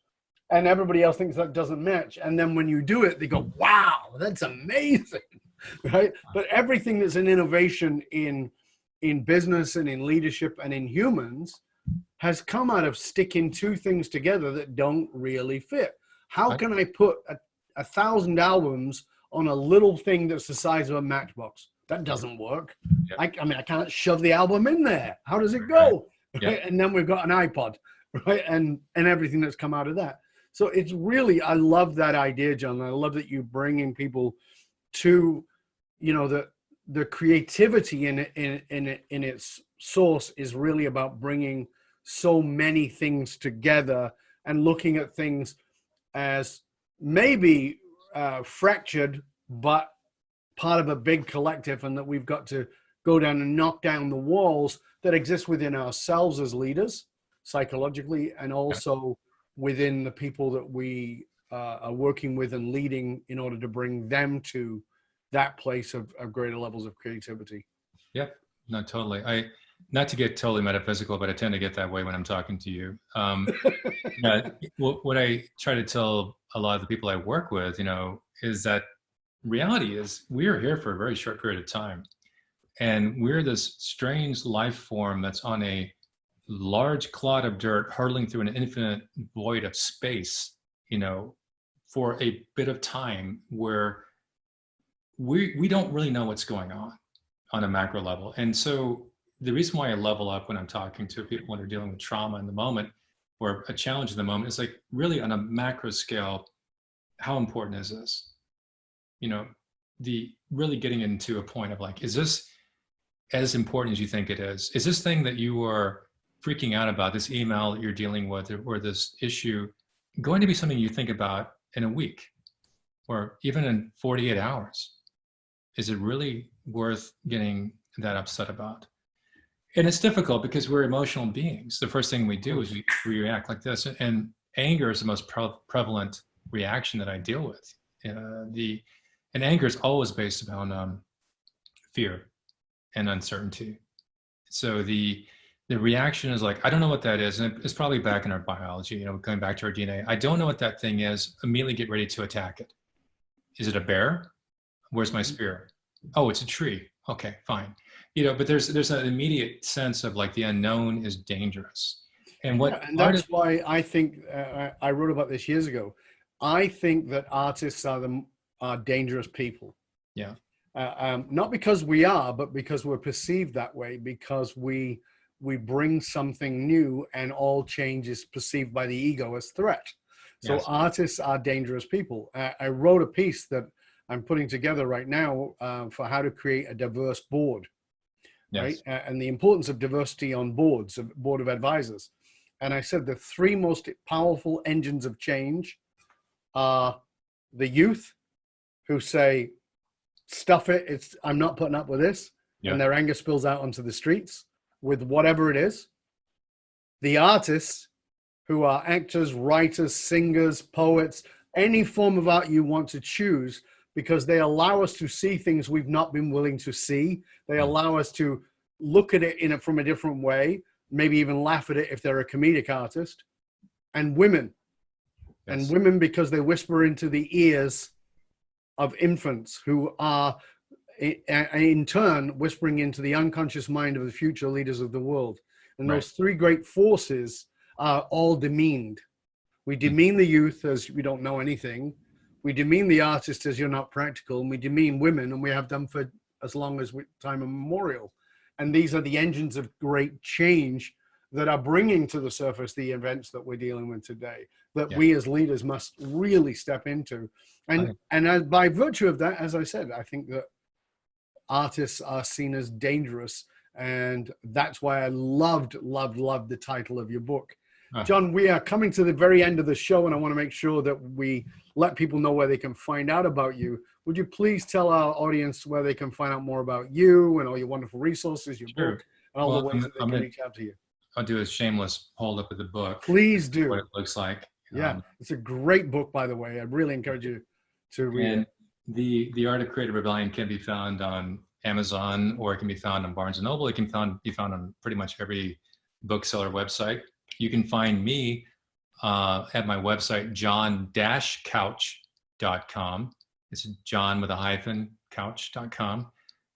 and everybody else thinks that doesn't match, and then when you do it, they go, wow, that's amazing. Right? But everything that's an innovation in business and in leadership and in humans has come out of sticking two things together that don't really fit. How can I put 1,000 albums on a little thing that's the size of a matchbox? That doesn't work. Yep. I mean, I can't shove the album in there. How does it go? Right. Yep. And then we've got an iPod, right? And everything that's come out of that. So it's really, I love that idea, John. I love that you bring in people to, you know, the creativity in its source is really about bringing so many things together and looking at things as maybe fractured, but part of a big collective, and that we've got to go down and knock down the walls that exist within ourselves as leaders, psychologically, and also within the people that we are working with and leading in order to bring them to that place of greater levels of creativity. Yep, no, totally. Not to get totally metaphysical, but I tend to get that way when I'm talking to you. What I try to tell a lot of the people I work with, you know, is that reality is we are here for a very short period of time. And we're this strange life form that's on a large clod of dirt hurtling through an infinite void of space, you know, for a bit of time where we don't really know what's going on a macro level. And so the reason why I level up when I'm talking to people when they're dealing with trauma in the moment or a challenge in the moment is like really on a macro scale, how important is this? You know, the really getting into a point of like, is this as important as you think it is? Is this thing that you are freaking out about, this email that you're dealing with or this issue, going to be something you think about in a week or even in 48 hours? Is it really worth getting that upset about? And it's difficult because we're emotional beings. The first thing we do is we react like this. And anger is the most prevalent reaction that I deal with. And anger is always based upon fear and uncertainty. So the reaction is like, I don't know what that is. And it's probably back in our biology, you know, going back to our DNA. I don't know what that thing is. Immediately get ready to attack it. Is it a bear? Where's my spear? Oh, it's a tree. Okay, fine. You know, but there's an immediate sense of like the unknown is dangerous. And that's why I think I wrote about this years ago. I think that artists are dangerous people. Yeah. Not because we are, but because we're perceived that way, because we bring something new and all change is perceived by the ego as threat. So yes. Artists are dangerous people. I wrote a piece that I'm putting together right now for how to create a diverse board, yes. Right? And the importance of diversity on boards, a board of advisors. And I said the three most powerful engines of change are the youth who say, stuff it, I'm not putting up with this. Yeah. And their anger spills out onto the streets with whatever it is. The artists who are actors, writers, singers, poets, any form of art you want to choose, because they allow us to see things we've not been willing to see. They allow us to look at it from a different way, maybe even laugh at it if they're a comedic artist. And women. Yes. And women because they whisper into the ears of infants who are in turn whispering into the unconscious mind of the future leaders of the world. And right. Those three great forces are all demeaned. We demean the youth as we don't know anything. We demean the artist as you're not practical, and we demean women, and we have done for as long as time immemorial. And these are the engines of great change that are bringing to the surface the events that we're dealing with today, that we as leaders must really step into. And by virtue of that, as I said, I think that artists are seen as dangerous. And that's why I loved the title of your book. John, we are coming to the very end of the show, and I want to make sure that we let people know where they can find out about you. Would you please tell our audience where they can find out more about you and all your wonderful resources, your book, and all the ways that they can reach out to you? I'll do a shameless hold up of the book. Please do. What it looks like. Yeah, it's a great book, by the way. I really encourage you to read And it. the Art of Creative Rebellion can be found on Amazon, or it can be found on Barnes and Noble. It can be found on pretty much every bookseller website. You can find me at my website, john-couch.com. It's John with a hyphen, couch.com.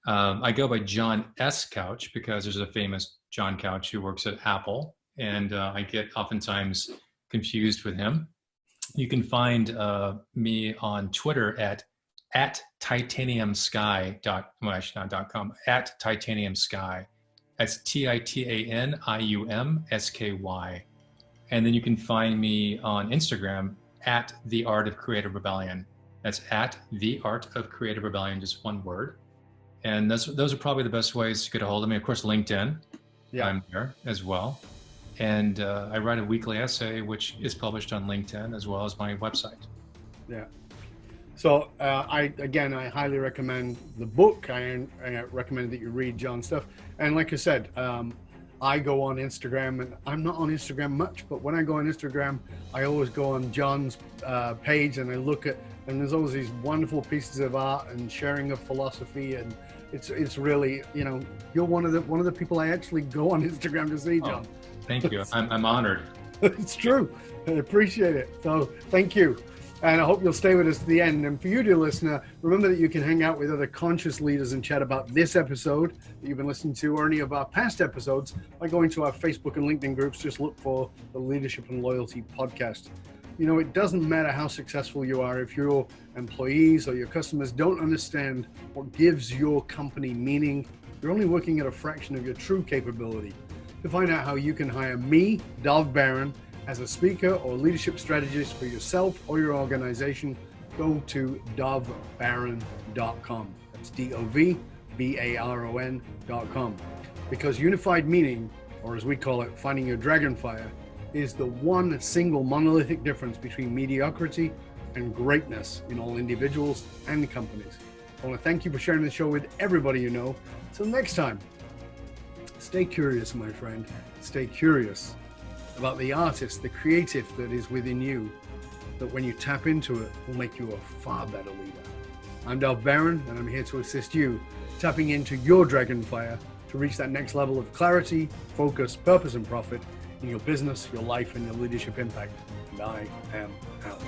I go by John S. Couch because there's a famous John Couch who works at Apple, and I get oftentimes confused with him. You can find me on Twitter at titaniumsky. Well, actually not .com, at titaniumsky. That's TITANIUMSKY. And then you can find me on Instagram at The Art of Creative Rebellion. That's at The Art of Creative Rebellion, just one word. And those are probably the best ways to get a hold of me. Of course, LinkedIn, I'm there as well. And I write a weekly essay, which is published on LinkedIn as well as my website. Yeah. So I highly recommend the book. I recommend that you read John's stuff. And like I said, I go on Instagram, and I'm not on Instagram much, but when I go on Instagram, I always go on John's page and I look at, and there's always these wonderful pieces of art and sharing of philosophy, and it's really, you're one of the people I actually go on Instagram to see, John. Oh, thank you. I'm honored. It's true. I appreciate it. So thank you. And I hope you'll stay with us to the end. And for you, dear listener, remember that you can hang out with other conscious leaders and chat about this episode that you've been listening to, or any of our past episodes, by going to our Facebook and LinkedIn groups. Just look for the Leadership and Loyalty Podcast. It doesn't matter how successful you are if your employees or your customers don't understand what gives your company meaning. You're only working at a fraction of your true capability. To find out how you can hire me, Dov Baron, as a speaker or leadership strategist for yourself or your organization, go to dovbaron.com. That's DOVBARON.com. Because unified meaning, or as we call it, finding your dragon fire, is the one single monolithic difference between mediocrity and greatness in all individuals and companies. I want to thank you for sharing the show with everybody you know. Till next time, stay curious, my friend. Stay curious about the artist, the creative that is within you, that when you tap into it will make you a far better leader. I'm Dov Baron, and I'm here to assist you tapping into your dragon fire to reach that next level of clarity, focus, purpose, and profit in your business, your life, and your leadership impact. And I am out.